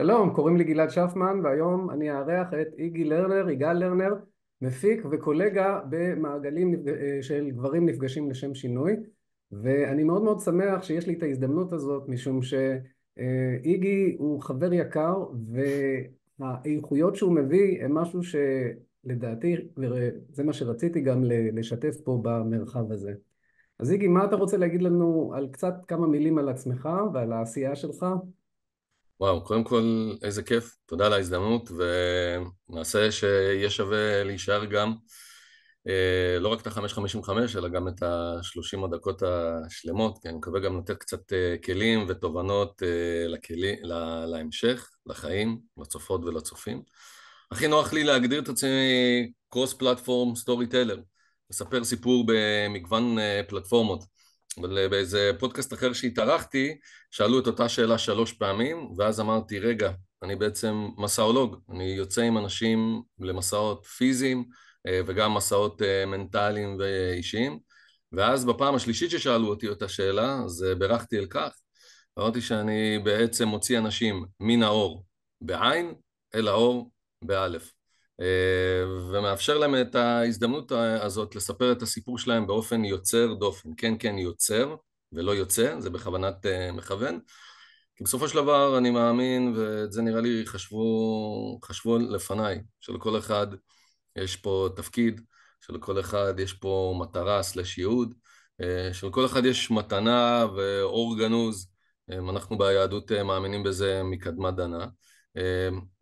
שלום, קוראים לי גלעד שפמן, והיום אני אארח את יגאל לרנר, מפיק וקולגה במעגלים של גברים נפגשים לשם שינוי. ואני מאוד מאוד שמח שיש לי את ההזדמנות הזאת, משום שאיגי הוא חבר יקר, והאיכויות שהוא מביא הם משהו שלדעתי, וזה מה שרציתי גם לשתף פה במרחב הזה. אז איגי, מה אתה רוצה להגיד לנו על קצת כמה מילים על עצמך ועל העשייה שלך? וואו, קודם כל איזה כיף, תודה על ההזדמנות, ונעשה שיהיה שווה להישאר גם לא רק את ה-5:55 אלא גם את ה-30 הדקות השלמות, כי אני מקווה גם לתת קצת כלים ותובנות להמשך, לחיים, לצופות ולצופים. הכי נוח לי להגדיר את עצמי קרוס פלטפורם סטורי טלר, לספר סיפור במגוון פלטפורמות. אבל באיזה פודקאסט אחר שהתארחתי, שאלו את אותה שאלה 3 פעמים, ואז אמרתי, רגע, אני בעצם מסאולוג, אני יוצא עם אנשים למסעות פיזיים, וגם מסעות מנטליים ואישיים, ואז בפעם השלישית ששאלו אותי אותה שאלה, אז ברחתי אל כך, אמרתי שאני בעצם מוציא אנשים מן האור בעין, אל האור באלף. ומאפשר להם את ההזדמנות הזאת לספר את הסיפור שלהם באופן יוצר דופן. כן, כן, יוצר ולא יוצא, זה בכוונת מכוון. כי בסופו של דבר אני מאמין, ואת זה נראה לי חשבו לפניי, שלכל אחד יש פה תפקיד, שלכל אחד יש פה מטרה סלש ייעוד, שלכל אחד יש מתנה ואור גנוז. אנחנו ביהדות מאמינים בזה מקדמת דנא.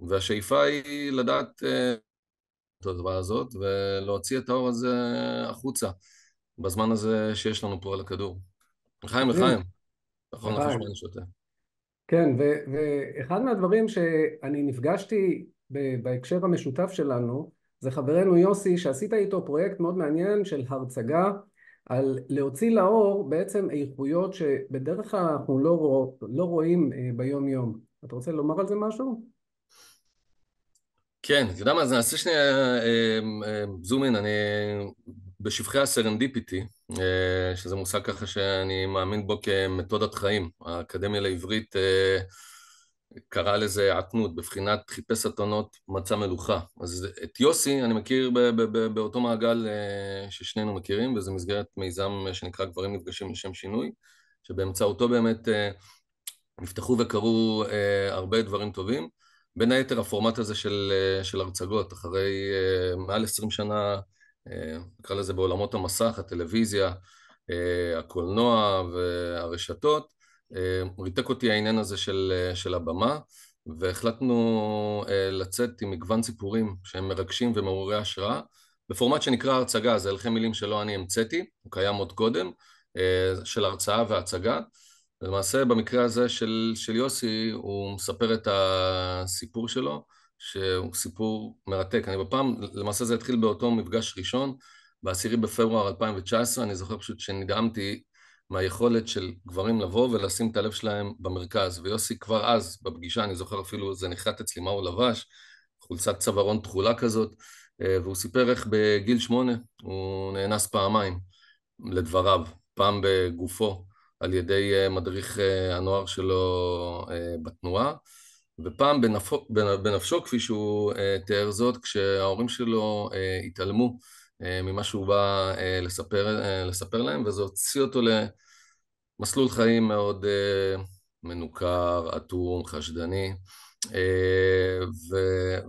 והשאיפה היא לדעת את הדבר הזאת, ולהוציא את האור הזה החוצה, בזמן הזה שיש לנו פה על הכדור. לחיים, לחיים, מדהים. נכון נפש מה לחיים. אני שותה. כן, ואחד מהדברים שאני נפגשתי בהקשר המשותף שלנו, זה חברנו יוסי, שעשית איתו פרויקט מאוד מעניין של הרצגה, על להוציא לאור בעצם איכויות שבדרך כלל אנחנו לא רואים ביום יום. אתה רוצה לומר על זה משהו? כן, אתה יודע מה, אז נעשה שנייה זום אין, אני בשבחי הסרנדיפיטי, שזה מושג ככה שאני מאמין בו כמתודת חיים. האקדמיה לעברית קרא לזה עתנות, בבחינת חיפש אתונות מצא מלוכה. אז את יוסי אני מכיר באותו מעגל ששנינו מכירים, וזה מסגרת מיזם שנקרא גברים נפגשים לשם שינוי, שבאמצעותו באמת נפתחו וקרו הרבה דברים טובים. בין היתר הפורמט הזה של הרצגות, אחרי מעל 20 שנה, נקרא לזה בעולמות המסך, הטלוויזיה, הקולנוע והרשתות, ריתק אותי העניין הזה של הבמה, והחלטנו לצאת עם מגוון סיפורים שהם מרגשים ומעוררי השראה, בפורמט שנקרא הרצגה, זה הלכי מילים שלא אני המצאתי, הוא קיים עוד קודם, של הרצאה והצגה. ולמעשה במקרה הזה של יוסי, הוא מספר את הסיפור שלו, שהוא סיפור מרתק. למעשה זה התחיל באותו מפגש ראשון, ב10 בפברואר 2019, אני זוכר פשוט שנדהמתי מהיכולת של גברים לבוא ולשים את הלב שלהם במרכז, ויוסי כבר אז, בפגישה, אני זוכר אפילו, זה נחרט אצלי מה הוא לבש, חולצת צווארון תכולה כזאת, והוא סיפר איך בגיל 8 הוא נאנס פעמיים, לדבריו, פעם בגופו, על ידי מדריך הנוער שלו בתנועה, ופעם בנפשו, כפי שהוא תיאר זאת, כשההורים שלו התעלמו ממה שהוא בא לספר להם, וזה הוציא אותו למסלול חיים מאוד מנוכר, אטום, חשדני,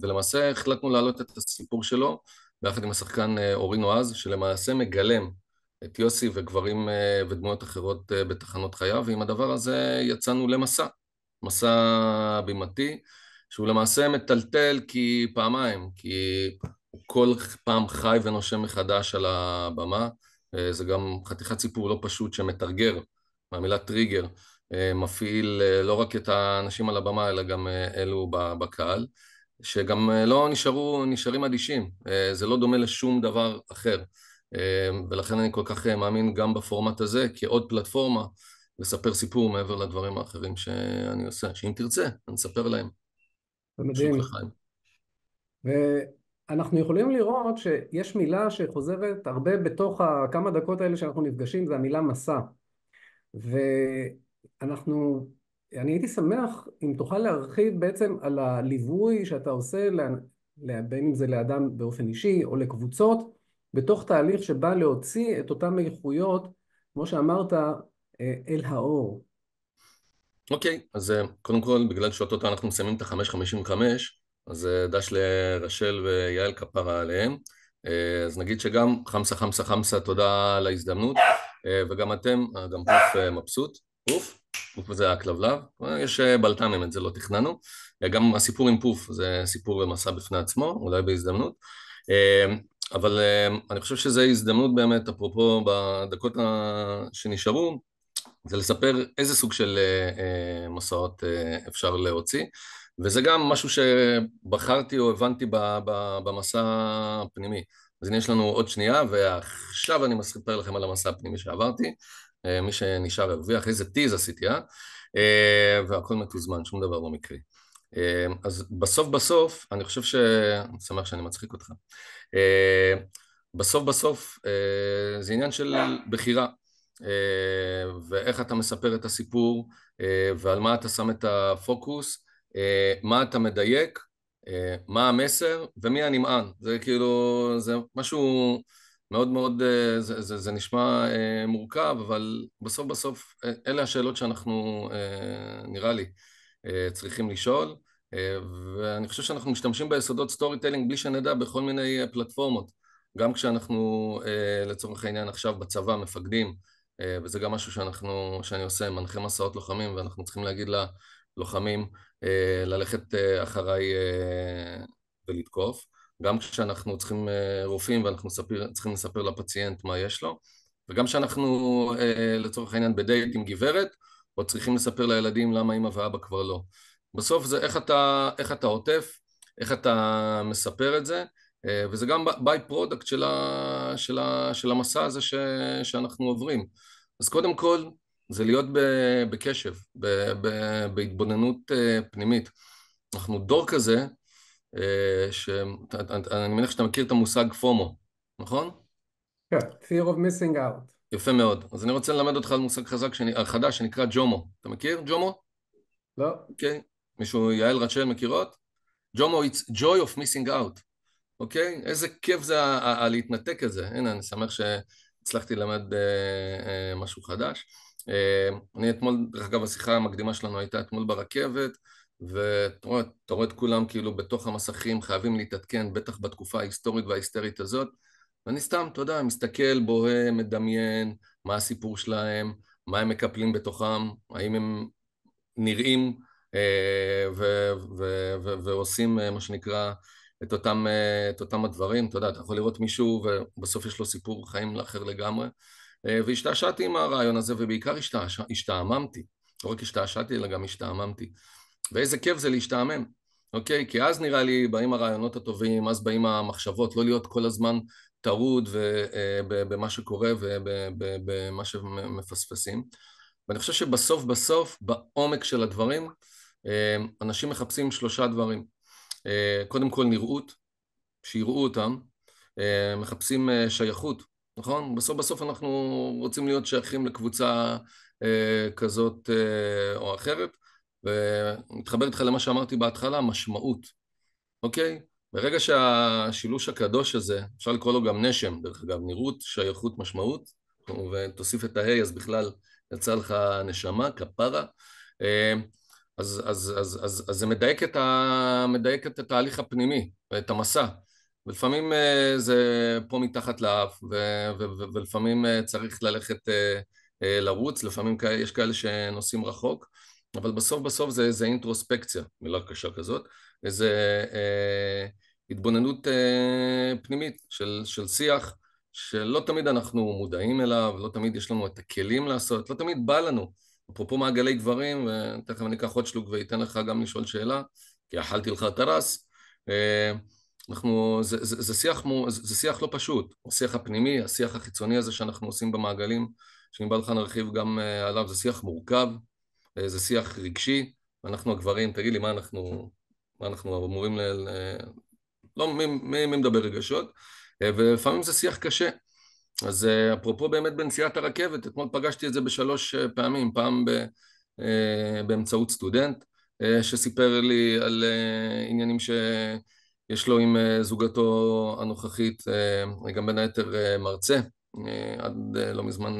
ולמעשה החלטנו להעלות את הסיפור שלו, ביחד עם השחקן אורי נועז, שלמעשה מגלם את יוסי וגברים ודמויות אחרות בתחנות חייו, ועם הדבר הזה יצאנו למסע, מסע בימתי, שהוא למעשה מטלטל פעמיים, כי הוא כל פעם חי ונושם מחדש על הבמה, זה גם חתיכת סיפור לא פשוט שמתרגר, מהמילה טריגר, מפעיל לא רק את האנשים על הבמה, אלא גם אלו בקהל, שגם לא נשארים אדישים, זה לא דומה לשום דבר אחר. ולכן אני כל כך מאמין גם בפורמט הזה, כעוד פלטפורמה לספר סיפור מעבר לדברים האחרים שאני עושה, שאם תרצה, אני אספר להם. זה שוק מדהים. לחיים. ואנחנו יכולים לראות שיש מילה שחוזרת הרבה בתוך הכמה דקות האלה שאנחנו נפגשים, זה המילה מסע. ואנחנו אני הייתי שמח אם תוכל להרחיב בעצם על הליווי שאתה עושה, בין אם זה לאדם באופן אישי או לקבוצות, בתוך תהליך שבא להוציא את אותן איכויות, כמו שאמרת, אל האור. אוקיי, אז קודם כל, בגלל שאו-טו-טו אנחנו מסיימים את ה-5:55, אז דש לרשל ויעל כפרה עליהם. אז נגיד שגם חמסה חמסה חמסה, תודה על ההזדמנות, וגם אתם, גם פוף מבסוט, פוף, פוף זה הכלבלב, יש בלת"מים, את זה לא תכננו. גם הסיפור עם פוף זה סיפור ומסע בפני עצמו, אולי בהזדמנות. אבל אני חושב שזו הזדמנות באמת, אפרופו בדקות שנשארו, זה לספר איזה סוג של מסעות אפשר להוציא, וזה גם משהו שבחרתי או הבנתי במסע הפנימי. אז הנה יש לנו עוד שנייה, ועכשיו אני מספר לכם על המסע הפנימי שעברתי, מי שנשאר הרוויח, איזה טיז עשיתי, והכל מתוזמן, שום דבר לא מקרי. אז בסוף בסוף, אני חושב אני שמח שאני מצחיק אותך. בסוף בסוף, זה עניין של בחירה. ואיך אתה מספר את הסיפור, ועל מה אתה שם את הפוקוס, מה אתה מדייק, מה המסר ומי הנמען. זה כאילו, זה משהו מאוד מאוד, זה נשמע מורכב, אבל בסוף בסוף אלה השאלות שאנחנו, נראה לי, צריכים לשאול, ואני חושב שאנחנו משתמשים ביסודות סטורי טיילינג בלי שנדע בכל מיני פלטפורמות, גם כשאנחנו לצורך העניין עכשיו בצבא מפקדים, וזה גם משהו שאני עושה, מנחה מסעות לוחמים, ואנחנו צריכים להגיד ללוחמים ללכת אחריי ולתקוף, גם כשאנחנו צריכים רופאים ואנחנו צריכים לספר לפציינט מה יש לו, וגם כשאנחנו לצורך העניין בדייט עם גברת, או צריכים לספר לילדים למה אמא ואבא כבר לא. בסוף זה איך אתה עוטף, איך אתה מספר את זה, וזה גם ביי פרודקט של המסע הזה שאנחנו עוברים. אז קודם כל, זה להיות בקשב, בהתבוננות פנימית. אנחנו דור כזה, שאני מניח שאתה מכיר את המושג פומו, נכון? כן, fear of missing out. יפה מאוד. אז אני רוצה ללמד אותך על מושג חדש שנקרא ג'ומו. אתה מכיר ג'ומו? לא, אוקיי. מישהו, יעל רצ'ל מכירות? ג'ומו, it's joy of missing out. אוקיי? איזה כיף זה להתנתק את זה. הנה, אני שמח שהצלחתי ללמד משהו חדש. אני אתמול, דרך אגב, השיחה המקדימה שלנו הייתה אתמול ברכבת, ואתה רואה את כולם כאילו בתוך המסכים, חייבים להתעדכן, בטח בתקופה ההיסטורית וההיסטרית הזאת, ואני סתם, אתה יודע, מסתכל, בוהה, מדמיין, מה הסיפור שלהם, מה הם מקפלים בתוכם, האם הם נראים ועושים מה שנקרא את אותם הדברים. אתה יודע, אתה יכול לראות מישהו ובסוף יש לו סיפור חיים אחר לגמרי, והשתעשעתי עם הרעיון הזה, ובעיקר השתעממתי, לא רק השתעשעתי אלא גם השתעממתי, ואיזה כיף זה להשתעמם, אוקיי? כי אז נראה לי באים הרעיונות הטובים, אז באים המחשבות, לא להיות כל הזמן טרוד במה שקורה ובמה שמפספסים. ואני חושב שבסוף בסוף, בעומק של הדברים, אנשים מחפשים 3 דברים. קודם כל נראות, שיראו אותם, מחפשים שייכות, נכון? בסוף בסוף אנחנו רוצים להיות שייכים לקבוצה כזאת או אחרת, ומתחבר איתך למה שאמרתי בהתחלה, משמעות, אוקיי? ברגע שהשילוש הקדוש הזה, אפשר לקרוא לו גם נשם, דרך אגב, נראות, שייכות, משמעות, ותוסיף את ההי, אז בכלל יצא לך נשמה, כפרה, אז זה מדייק את התהליך הפנימי, את המסע, ולפעמים זה פה מתחת לאף, ולפעמים צריך ללכת לרוץ, לפעמים יש כאלה שנוסעים רחוק, אבל בסוף בסוף זה אינטרוספקציה, מילה קשה כזאת, איזה התבוננות פנימית של שיח, שלא תמיד אנחנו מודעים אליו, לא תמיד יש לנו את הכלים לעשות, לא תמיד בא לנו. אפרופו מעגלי גברים, ותכף אני אקח עוד שלוק ואתן לך גם לשאול שאלה, כי אכלתי לך טרס. זה שיח לא פשוט, השיח הפנימי, השיח החיצוני הזה שאנחנו עושים במעגלים, שאם בא לך נרחיב גם עליו, זה שיח מורכב, זה שיח רגשי, ואנחנו הגברים, תגיד לי מה אנחנו אמורים לא, מי מדבר רגשות, ולפעמים זה שיח קשה. אז אפרופו באמת בנסיעת הרכבת, אתמול פגשתי את זה ב3 פעמים, פעם באמצעות סטודנט שסיפר לי על עניינים שיש לו עם זוגתו הנוכחית, גם בין היתר מרצה. עד לא מזמן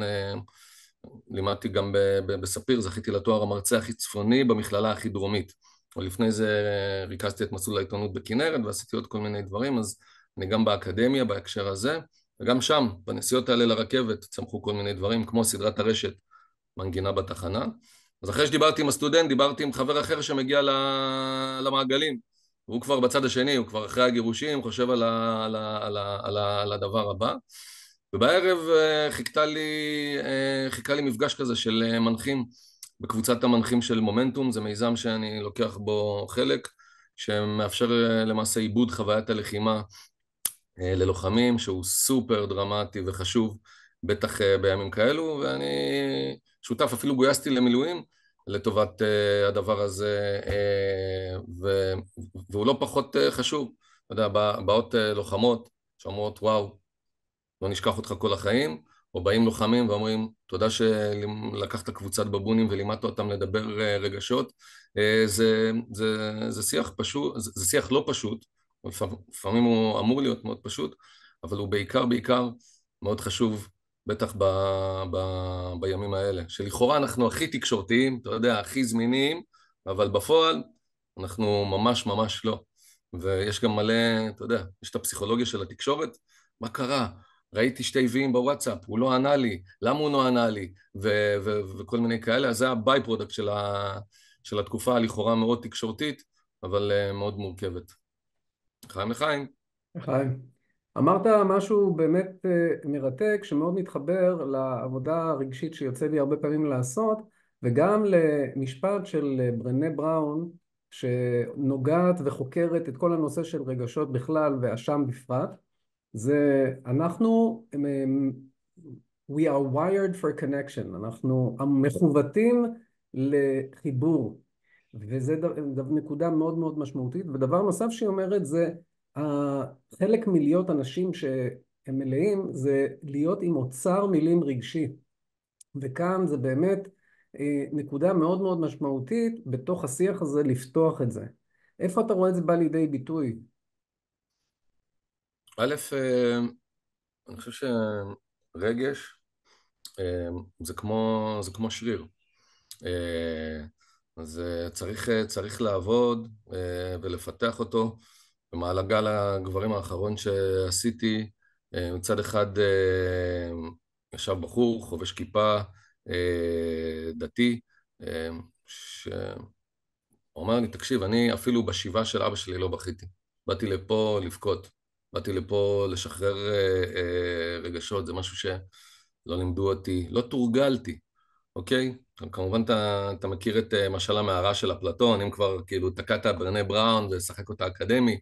לימדתי גם בספיר, זכיתי לתואר המרצה הכי צפוני במכללה הכי דרומית. ולפני זה ריכזתי את מסלול העיתונות בכנרת ועשיתי עוד כל מיני דברים, אז אני גם באקדמיה בהקשר הזה, וגם שם, בנסיעות האלה לרכבת, צמחו כל מיני דברים, כמו סדרת הרשת, מנגינה בתחנה. אז אחרי שדיברתי עם הסטודנט, דיברתי עם חבר אחר שמגיע למעגלים. הוא כבר בצד השני, הוא כבר אחרי הגירושים, חושב על הדבר הבא. ובערב חיכה לי מפגש כזה של מנחים, בקבוצת המנחים של מומנטום, זה מיזם שאני לוקח בו חלק, שמאפשר למעשה עיבוד חוויית הלחימה ללוחמים, שהוא סופר דרמטי וחשוב, בטח בימים כאלו, ואני שותף, אפילו גויסתי למילואים לטובת הדבר הזה, והוא לא פחות חשוב. אתה יודע, באות לוחמות שאומרות, וואו, לא נשכח אותך כל החיים, או באים לוחמים ואומרים, תודה שלקחת קבוצת בבונים ולימדת אותם לדבר רגשות. זה שיח פשוט, זה שיח לא פשוט, לפעמים הוא אמור להיות מאוד פשוט, אבל הוא בעיקר מאוד חשוב, בטח בימים האלה, שלכאורה אנחנו הכי תקשורתיים, אתה יודע, הכי זמינים, אבל בפועל אנחנו ממש לא. ויש גם מלא, אתה יודע, יש את הפסיכולוגיה של התקשורת, מה קרה? ראיתי שתי ויים בוואטסאפ, הוא לא ענה לי, למה הוא לא ענה לי, וכל מיני כאלה, אז זה הביי פרודקט של התקופה הלכאורה מאוד תקשורתית, אבל מאוד מורכבת. חיים לחיים. חיים, אמרת משהו באמת מרתק שמאוד מתחבר לעבודה הרגשית שיוצא לי הרבה פעמים לעשות, וגם למשפט של ברנה בראון שנוגעת וחוקרת את כל הנושא של רגשות בכלל ואשם בפרט. זה אנחנו we are wired for connection, אנחנו מכוותים לחיבור, וזה נקודה מאוד מאוד משמעותית. ודבר נוסף שהיא אומרת זה חלק מלהיות אנשים שהם מלאים זה להיות עם אוצר מילים רגשי, וכאן זה באמת נקודה מאוד מאוד משמעותית בתוך השיח הזה לפתוח את זה. איפה אתה רואה את זה בא לידי ביטוי? א', אני חושב שרגש זה כמו שריר. אז צריך לעבוד ולפתח אותו. במעגל הגברים האחרון שעשיתי, מצד אחד ישב בחור, חובש כיפה, דתי, שהוא אמר לי, תקשיב, אני אפילו בשבעה של אבא שלי לא בכיתי. באתי לפה לבכות, באתי לפה לשחרר רגשות, זה משהו שלא לימדו אותי, לא תורגלתי, אוקיי? כמובן אתה מכיר את משל המערה של אפלטון, אם כבר כאילו תקעת ברנה בראון ושחק אותה אקדמי,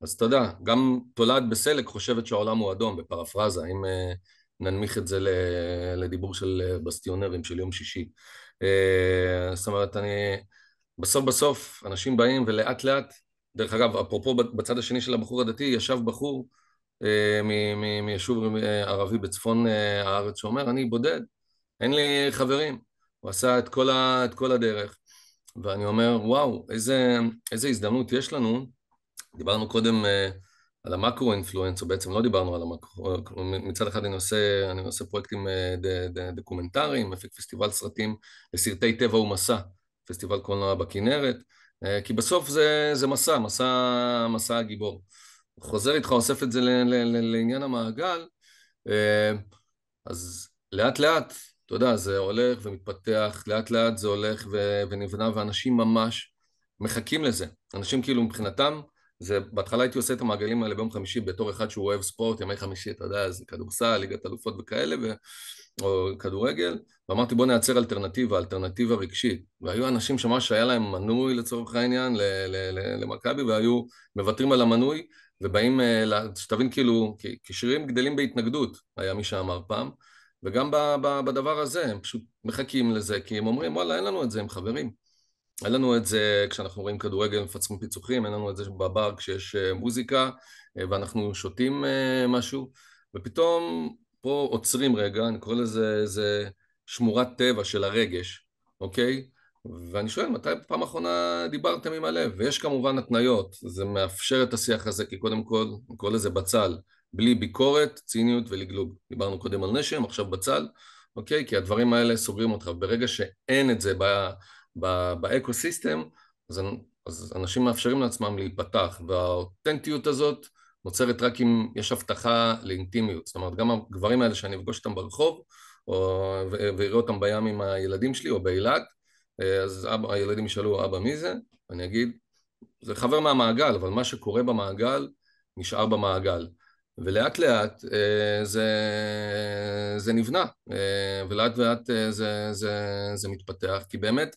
אז אתה יודע, גם תולעת בסלק חושבת שהעולם הוא אדום, בפרפרזה, אם ננמיך את זה לדיבור של בסטיונרים של יום שישי. זאת אומרת, בסוף אנשים באים ולאט לאט, דרך אגב, אפרופו בצד השני של הבחור הדתי, ישב בחור מיישוב ערבי בצפון הארץ שאומר, אני בודד, אין לי חברים. הוא עשה את כל הדרך, ואני אומר, וואו, איזה הזדמנות יש לנו. דיברנו קודם על המקרו-אינפלואנס, או בעצם לא דיברנו על המקרו. מצד אחד אני עושה פרויקטים דוקומנטריים, מפיק פסטיבל סרטים לסרטי טבע ומסע, פסטיבל קולנוע בכנרת, כי בסוף זה מסע הגיבור. חוזר איתך, אוסף את זה לעניין המעגל, אז לאט לאט, אתה יודע, זה הולך ומתפתח, לאט לאט זה הולך ונבנה, ואנשים ממש מחכים לזה. אנשים כאילו מבחינתם, בהתחלה הייתי עושה את המעגלים האלה ביום חמישי בתור אחד שהוא אוהב ספורט, ימי חמישי, אתה יודע, זה כדורסל, ליגת אלופות וכאלה, או כדורגל, ואמרתי בוא נייצר אלטרנטיבה רגשית. והיו אנשים שממש היה להם מנוי לצורך העניין למכבי, והיו מוותרים על המנוי, ובאים, שתבין כאילו, כשרירים גדלים בהתנגדות, היה מי שאמר פעם, וגם בדבר הזה, הם פשוט מחכים לזה, כי הם אומרים, וואלה, אין לנו את זה עם חברים. אין לנו את זה כשאנחנו רואים כדורגל, מפצחים פיצוחים, אין לנו את זה בבר כשיש מוזיקה, ואנחנו שותים משהו, ופתאום פה עוצרים רגע, אני קורא לזה איזה שמורת טבע של הרגש, אוקיי? ואני שואל, מתי פעם אחרונה דיברתם עם הלב? ויש כמובן התניות, זה מאפשר את השיח הזה, כי קודם כל, נקרא לזה בצל, בלי ביקורת, ציניות ולגלוג. דיברנו קודם על נשם, עכשיו בצל, אוקיי? כי הדברים האלה סוגרים אותך. ברגע שאין את זה באקוסיסטם, אז אנשים מאפשרים לעצמם להיפתח, והאותנטיות הזאת נוצרת רק אם יש הבטחה לאינטימיות. זאת אומרת, גם הגברים האלה שאני אפגוש אותם ברחוב, ואראה אותם בים עם הילדים שלי או באילת, אז הילדים ישאלו, אבא, מי זה? אני אגיד, זה חבר מהמעגל, אבל מה שקורה במעגל נשאר במעגל. ולאט לאט זה נבנה, ולאט לאט זה מתפתח, כי באמת,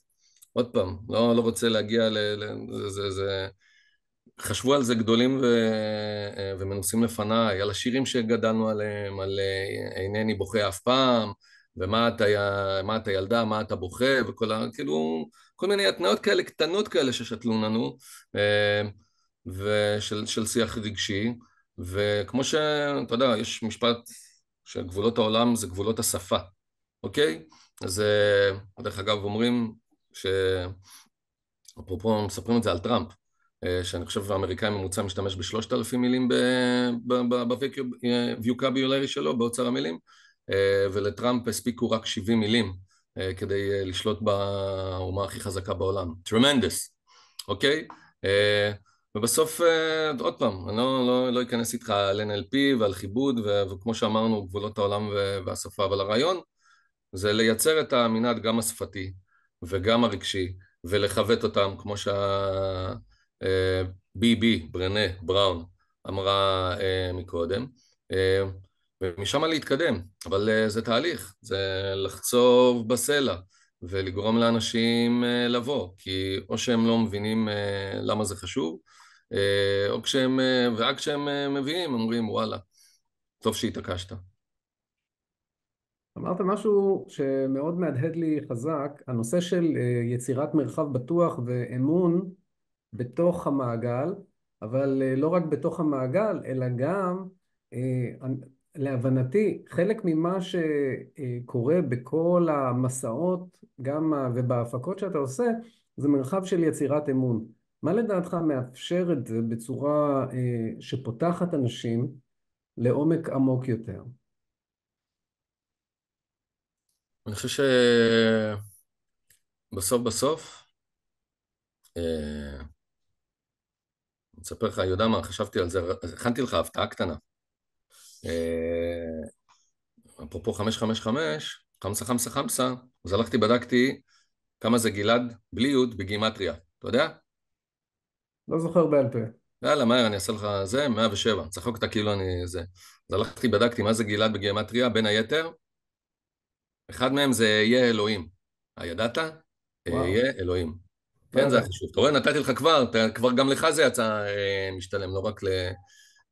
עוד פעם, לא רוצה להגיע חשבו על זה גדולים ומנוסים לפניי, על השירים שגדלנו עליהם, על אינני בוכה אף פעם, ומה אתה ילדה, מה אתה בוכה, כאילו, כל מיני התניות כאלה, קטנות כאלה ששתלו לנו, של שיח רגשי, וכמו שאתה יודע, יש משפט שגבולות העולם זה גבולות השפה, אוקיי? אז דרך אגב אומרים אפרופו מספרים את זה על טראמפ, שאני חושב שהאמריקאי ממוצע משתמש ב3,000 מילים בוויוקבולרי שלו, באוצר המילים, ולטראמפ הספיקו רק 70 מילים כדי לשלוט באומה הכי חזקה בעולם. Tremendous, אוקיי? ובסוף, עוד פעם, אני לא אכנס איתך על NLP ועל כיבוד, וכמו שאמרנו, גבולות העולם והשפה, אבל הרעיון זה לייצר את המנעד גם השפתי וגם הרגשי, ולחוות אותם, כמו ביבי, ברנה, בראון, אמרה מקודם, ומשם להתקדם, אבל זה תהליך, זה לחצוב בסלע, ולגרום לאנשים לבוא, כי או שהם לא מבינים למה זה חשוב, ורק כשהם מביאים, אומרים, וואלה, טוב שהתעקשת. אמרת משהו שמאוד מהדהד לי חזק, הנושא של יצירת מרחב בטוח ואמון בתוך המעגל, אבל לא רק בתוך המעגל, אלא גם, להבנתי, חלק ממה שקורה בכל המסעות גם ובהפקות שאתה עושה, זה מרחב של יצירת אמון. מה לדעתך מאפשר את זה בצורה שפותחת אנשים לעומק עמוק יותר? אני חושב שבסוף בסוף, אני אספר לך, יודע מה, חשבתי על זה, הכנתי לך הפתעה קטנה. אפרופו 555, חמסה חמסה חמסה, אז הלכתי בדקתי כמה זה גלעד בלי יוד בגימטריה, אתה יודע? לא זוכר בעל פה. יאללה, מהר, אני אעשה לך זה, 107, צחוק אותה כאילו אני זה. אז הלכתי בדקתי מה זה גלעד בגימטריה, בין היתר, אחד מהם זה יהיה אלוהים. ידעת? וואו, יהיה אלוהים. לא כן, זה ידעתי. החשוב. אתה רואה, נתתי לך כבר גם לך זה יצא משתלם, לא רק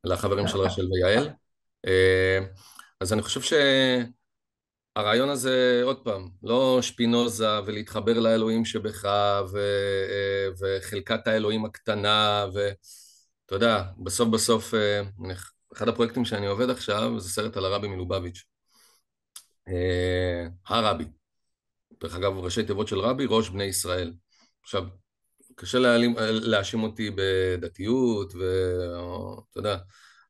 לחברים של רשל ויעל. אה, אז אני חושב שהרעיון הזה, עוד פעם, לא שפינוזה ולהתחבר לאלוהים שבך וחלקת האלוהים הקטנה, ואתה יודע, בסוף בסוף, אחד הפרויקטים שאני עובד עכשיו זה סרט על הרבי מלובביץ'. הרבי. דרך אגב, ראשי תיבות של רבי, ראש בני ישראל. עכשיו, קשה להאשים אותי בדתיות, ואתה יודע,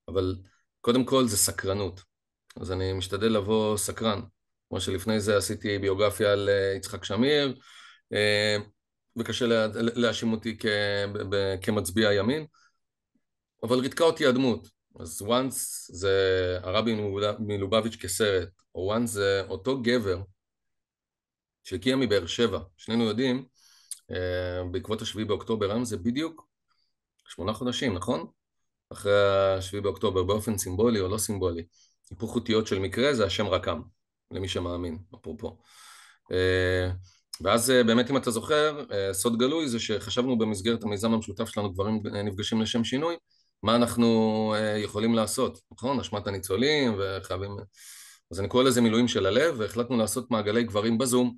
אבל קודם כל זה סקרנות. אז אני משתדל לבוא סקרן. כמו שלפני זה עשיתי ביוגרפיה על יצחק שמיר, וקשה להאשים אותי כמצביע ימין, אבל ריתקה אותי הדמות. אז once זה הרבי מלובביץ' כסרט, או once זה אותו גבר שהגיע מבאר שבע. שנינו יודעים, בעקבות השביעי באוקטובר, היום זה בדיוק 8 חודשים, נכון? אחרי השביעי באוקטובר, באופן סימבולי או לא סימבולי. היפוך אותיות של מקרה זה השם רקם, למי שמאמין, אפרופו. ואז באמת אם אתה זוכר, סוד גלוי זה שחשבנו במסגרת המיזם המשותף שלנו, דברים נפגשים לשם שינוי, מה אנחנו יכולים לעשות, נכון? אשמת הניצולים וחייבים... אז אני קורא לזה מילואים של הלב, והחלטנו לעשות מעגלי גברים בזום,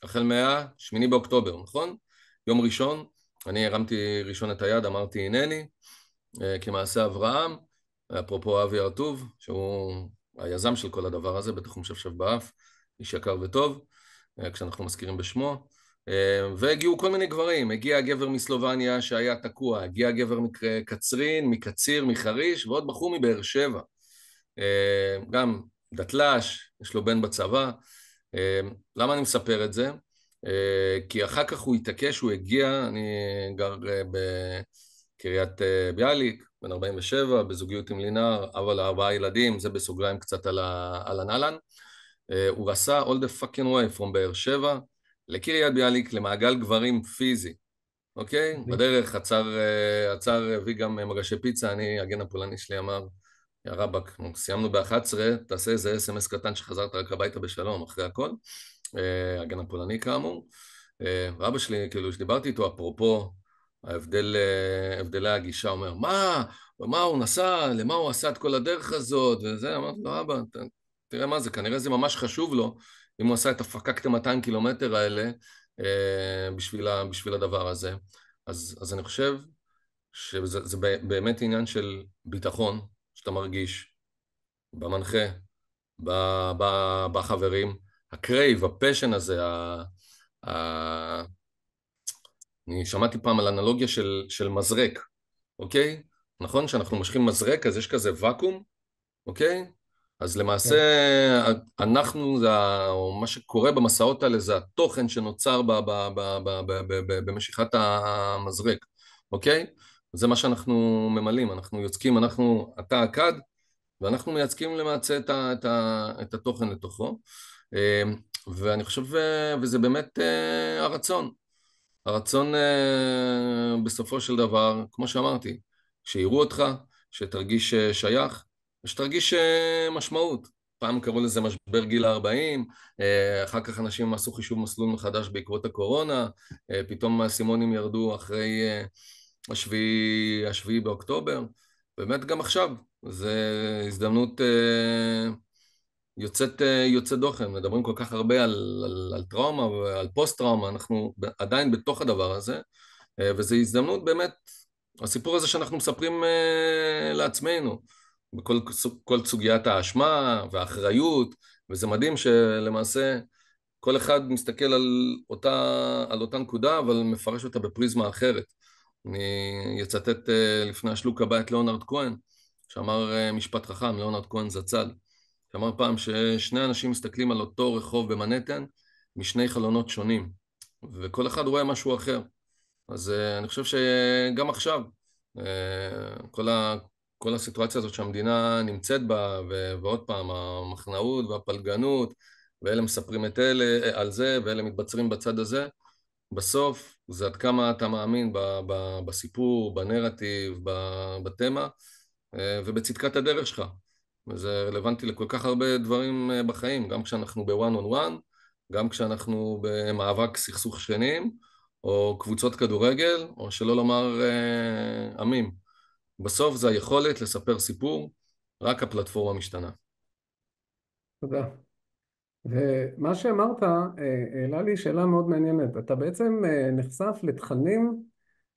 החל מה-8 באוקטובר, נכון? יום ראשון, אני הרמתי ראשון את היד, אמרתי הנני, כמעשה אברהם, אפרופו אבי ארטוב, שהוא היזם של כל הדבר הזה, בטח הוא משפשף באף, איש יקר וטוב, כשאנחנו מזכירים בשמו, והגיעו כל מיני גברים, הגיע גבר מסלובניה שהיה תקוע, הגיע גבר מקצרין, מקציר, מחריש, ועוד בחור מבאר שבע. גם דתל"ש, יש לו בן בצבא. למה אני מספר את זה? כי אחר כך הוא התעקש, הוא הגיע, אני גר בקריית ביאליק, בן 47, בזוגיות עם לינר, אבא ל4 ילדים, זה בסוגריים קצת על הנהלן. הוא עשה all the fucking way from באר שבע לקריית ביאליק, למעגל גברים פיזי, אוקיי? בדרך עצר, הביא גם מגשי פיצה, הגן הפולני שלי אמר, יא רבאק, סיימנו ב-11, תעשה איזה אס.אם.אס קטן שחזרת רק הביתה בשלום, אחרי הכל. הגן הפולני כאמור. ואבא שלי, כאילו, שדיברתי איתו, אפרופו, הבדלי הגישה, אומר, מה הוא נסע, למה הוא עשה את כל הדרך הזאת, וזה, אמרתי לו, אבא, תראה מה זה, כנראה זה ממש חשוב לו, אם הוא עשה את הפקקת 200 קילומטר האלה, בשביל הדבר הזה. אז אני חושב שזה באמת עניין של ביטחון, שאתה מרגיש, במנחה, בחברים, הקרייב, הפשן הזה, אני שמעתי פעם על אנלוגיה של מזרק, אוקיי? נכון? כשאנחנו מושכים מזרק, אז יש כזה ואקום, אוקיי? אז למעשה, אנחנו, או מה שקורה במסעות האלה, זה התוכן שנוצר במשיכת המזרק, אוקיי? זה מה שאנחנו ממלאים, אנחנו יוצקים, אתה הכד, ואנחנו מייצקים למעשה את התוכן לתוכו, ואני חושב, וזה באמת הרצון בסופו של דבר, כמו שאמרתי, שיראו אותך, שתרגיש שייך, ושתרגיש משמעות. פעם קראו לזה משבר גיל ה-40, אחר כך אנשים עשו חישוב מסלול מחדש בעקבות הקורונה, פתאום האסימונים ירדו אחרי השביעי באוקטובר, באמת גם עכשיו, זו הזדמנות יוצאת דופן, מדברים כל כך הרבה על טראומה ועל פוסט-טראומה, אנחנו עדיין בתוך הדבר הזה, וזו הזדמנות באמת, הסיפור הזה שאנחנו מספרים לעצמנו, בכל סוגיית האשמה והאחריות, וזה מדהים שלמעשה כל אחד מסתכל על אותה נקודה, אבל מפרש אותה בפריזמה אחרת. אני אצטט לפני השלוק הבא את ליאונרד כהן, שאמר משפט חכם, ליאונרד כהן זצ"ל, שאמר פעם ששני אנשים מסתכלים על אותו רחוב במנהטן משני חלונות שונים, וכל אחד רואה משהו אחר. אז אני חושב שגם עכשיו, כל הסיטואציה הזאת שהמדינה נמצאת בה, ועוד פעם, המחנאות והפלגנות, ואלה מספרים את אלה על זה, ואלה מתבצרים בצד הזה, בסוף זה עד כמה אתה מאמין בסיפור, בנרטיב, בתמה, ובצדקת הדרך שלך. וזה רלוונטי לכל כך הרבה דברים בחיים, גם כשאנחנו ב-one on one, גם כשאנחנו במאבק סכסוך שכנים, או קבוצות כדורגל, או שלא לומר עמים. בסוף זה היכולת לספר סיפור, רק הפלטפורמה משתנה. תודה. ומה שאמרת העלה לי שאלה מאוד מעניינת. אתה בעצם נחשף לתכנים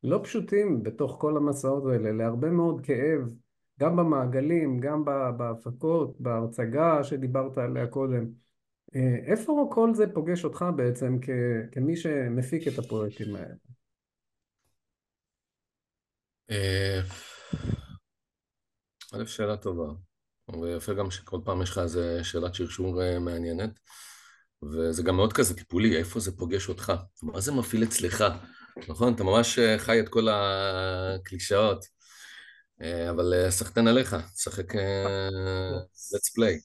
לא פשוטים בתוך כל המסעות האלה, להרבה מאוד כאב, גם במעגלים, גם בהפקות, בהרצגה שדיברת עליה קודם. איפה כל זה פוגש אותך בעצם כמי שמפיק את הפרויקטים האלה? א', שאלה טובה, ויפה גם שכל פעם יש לך איזה שאלת שרשור מעניינת, וזה גם מאוד כזה טיפולי, איפה זה פוגש אותך, מה זה מפעיל אצלך, נכון? אתה ממש חי את כל הקלישאות, אבל סחטן עליך, שחק let's play.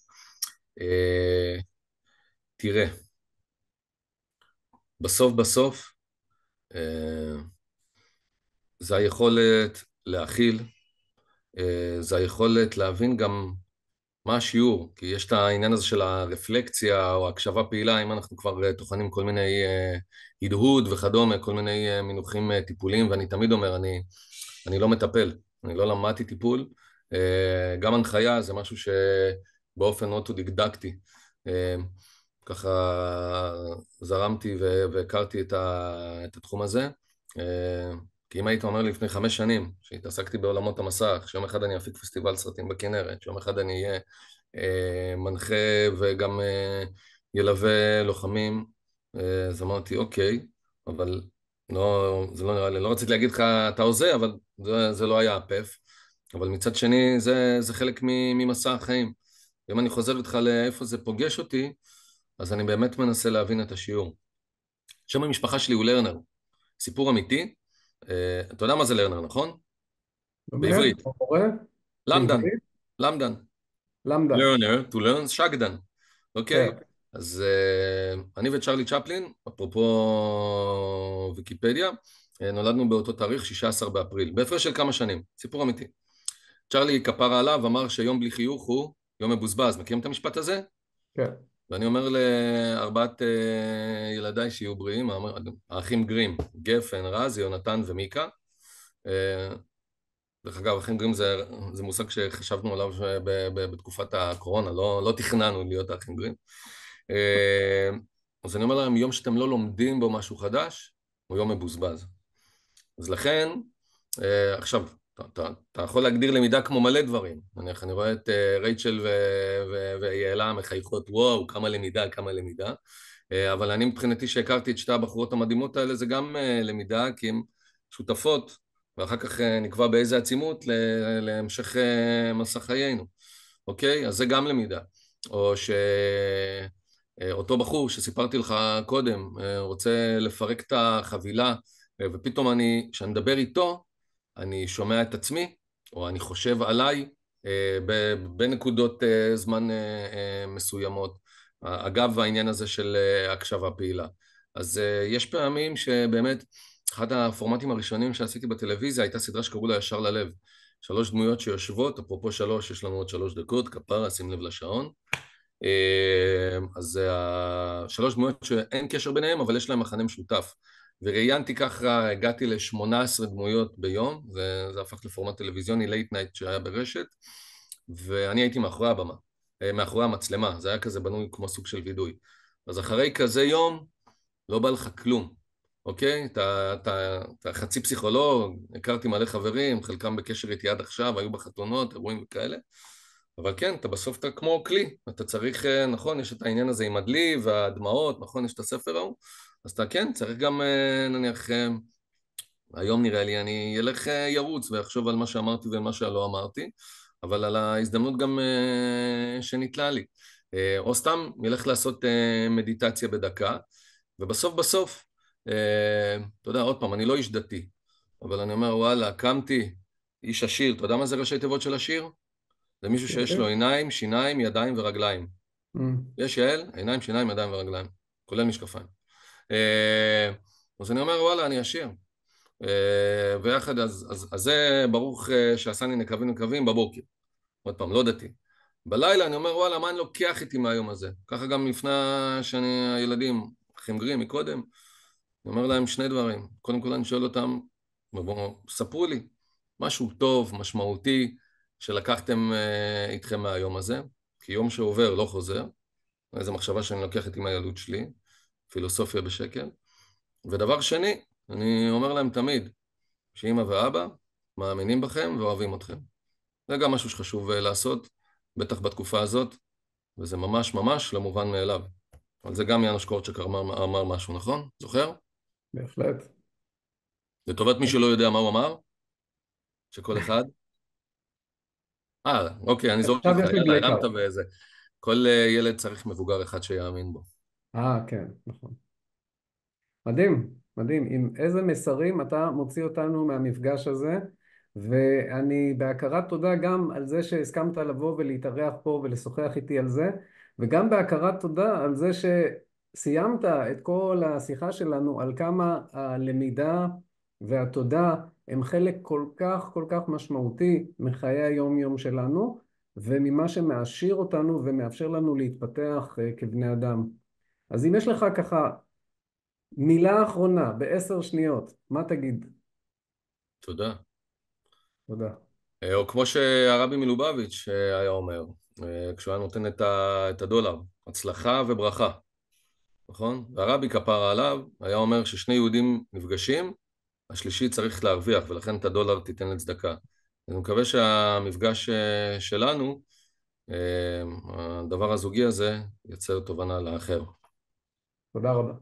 תראה, בסוף, זה היכולת להכיל, זה היכולת להבין גם מה השיעור, כי יש את העניין הזה של הרפלקציה או הקשבה פעילה, אם אנחנו כבר טוחנים כל מיני הדהוד וכדומה, כל מיני מינוחים טיפוליים, ואני תמיד אומר, אני לא מטפל, אני לא למדתי טיפול, גם הנחיה זה משהו שבאופן אוטודידקטי, ככה זרמתי והכרתי את התחום הזה, כי אם היית אומר לי לפני 5 שנים, שהתעסקתי בעולמות המסך, שיום אחד אני אפיק פסטיבל סרטים בכנרת, שיום אחד אני אהיה מנחה וגם ילווה לוחמים, אז אמרתי, אוקיי, אבל זה לא נראה לי, לא רציתי להגיד לך אתה הוזה, אבל זה לא היה הפף. אבל מצד שני, זה חלק ממסע החיים. אם אני חוזר איתך לאיפה זה פוגש אותי, אז אני באמת מנסה להבין את השיעור. שם המשפחה שלי הוא לרנר, סיפור אמיתי. אתה יודע מה זה לרנר, נכון? באמת? בעברית. אתה קורא? למדן, בעברית? למדן. למדה. learner to learn שגדן, אוקיי? כן, אז אני וצ'רלי צ'פלין, אפרופו ויקיפדיה, נולדנו באותו תאריך, 16 באפריל, בהפרש של כמה שנים, סיפור אמיתי. צ'רלי כפרה עליו אמר שיום בלי חיוך הוא יום מבוזבז, מכירים את המשפט הזה? כן. ואני אומר לארבעת ילדיי שיהיו בריאים, האחים גרים, גפן, רז, יונתן ומיקה. אה, דרך אגב, אחים גרים זה מושג שחשבנו עליו בתקופת הקורונה, לא תכננו להיות האחים גרים. אה, אז אני אומר להם, יום שאתם לא לומדים בו משהו חדש, הוא יום מבוזבז. אז לכן, עכשיו, אתה יכול להגדיר למידה כמו מלא דברים. נניח, אני רואה את רייצ'ל ויעלה מחייכות, וואו, כמה למידה, כמה למידה. אבל אני מבחינתי שהכרתי את שתי הבחורות המדהימות האלה, זה גם למידה, כי הן שותפות, ואחר כך נקבע באיזה עצימות להמשך מסע חיינו, אוקיי? אז זה גם למידה. או שאותו בחור שסיפרתי לך קודם, רוצה לפרק את החבילה, ופתאום כשאני מדבר איתו, אני שומע את עצמי, או אני חושב עליי, בנקודות זמן מסוימות. אגב, העניין הזה של הקשבה פעילה. אז יש פעמים שבאמת, אחד הפורמטים הראשונים שעשיתי בטלוויזיה הייתה סדרה שקראו לה ישר ללב. 3 דמויות שיושבות, אפרופו 3, יש לנו עוד 3 דקות, כפרה, שים לב לשעון. אז 3 דמויות שאין קשר ביניהם, אבל יש להם מכנה משותף. וראיינתי ככה, הגעתי ל-18 דמויות ביום, זה הפך לפורמט טלוויזיוני, לייט נייט שהיה ברשת, ואני הייתי מאחורי הבמה, מאחורי המצלמה, זה היה כזה בנוי כמו סוג של וידוי. אז אחרי כזה יום, לא בא לך כלום, אוקיי? אתה חצי פסיכולוג, הכרתי מלא חברים, חלקם בקשר איתי עד עכשיו, היו בחתונות, אירועים וכאלה, אבל כן, בסוף אתה כמו כלי, אתה צריך, נכון, יש את העניין הזה עם הדלי והדמעות, נכון, יש את הספר ההוא, אז אתה כן, צריך גם, נניח, היום נראה לי, אני אלך ירוץ ואחשוב על מה שאמרתי ועל מה שלא אמרתי, אבל על ההזדמנות גם שניתנה לי. או סתם ילך לעשות מדיטציה בדקה, ובסוף בסוף, אתה יודע, עוד פעם, אני לא איש דתי, אבל אני אומר, וואלה, קמתי, איש עשיר, אתה יודע מה זה ראשי תיבות של עשיר? זה מישהו שיש לו כן. עיניים, שיניים, ידיים ורגליים. Mm. יש יעל, עיניים, שיניים, ידיים ורגליים, כולל משקפיים. אז אני אומר, וואלה, אני עשיר. ויחד, אז זה ברוך שעשני נקבים נקבים בבוקר. עוד פעם, לא דתי. בלילה אני אומר, וואלה, מה אני לוקח איתי מהיום הזה? ככה גם לפני הילדים, אחים גרים מקודם, אני אומר להם 2 דברים. קודם כל אני שואל אותם, ספרו לי משהו טוב, משמעותי, שלקחתם איתכם מהיום הזה, כי יום שעובר לא חוזר, איזו מחשבה שאני לוקח איתי מהילדות שלי, פילוסופיה בשקל. ודבר שני, אני אומר להם תמיד, שאמא ואבא מאמינים בכם ואוהבים אתכם. זה גם משהו שחשוב לעשות, בטח בתקופה הזאת, וזה ממש ממש לא מובן מאליו. אבל זה גם יאנוש קורצ'אק אמר משהו, נכון? זוכר? בהחלט. לטובת מי שלא יודע מה הוא אמר, שכל אחד... אוקיי, אני זורק עכשיו לך, יש לי יאללה, הרמת בלקאוט. באיזה. כל ילד צריך מבוגר אחד שיאמין בו. כן, נכון. מדהים, מדהים. עם איזה מסרים אתה מוציא אותנו מהמפגש הזה, ואני בהכרת תודה גם על זה שהסכמת לבוא ולהתארח פה ולשוחח איתי על זה, וגם בהכרת תודה על זה שסיימת את כל השיחה שלנו על כמה הלמידה והתודה הם חלק כל כך משמעותי מחיי היום-יום שלנו, וממה שמעשיר אותנו ומאפשר לנו להתפתח כבני אדם. אז אם יש לך ככה מילה אחרונה, ב10 שניות, מה תגיד? תודה. תודה. או כמו שהרבי מלובביץ' היה אומר, כשהוא היה נותן את הדולר, הצלחה וברכה, נכון? והרבי כפרה עליו היה אומר ששני יהודים נפגשים, השלישי צריך להרוויח, ולכן את הדולר תיתן לצדקה. אני מקווה שהמפגש שלנו, הדבר הזוגי הזה, יצר תובנה לאחר. תודה רבה.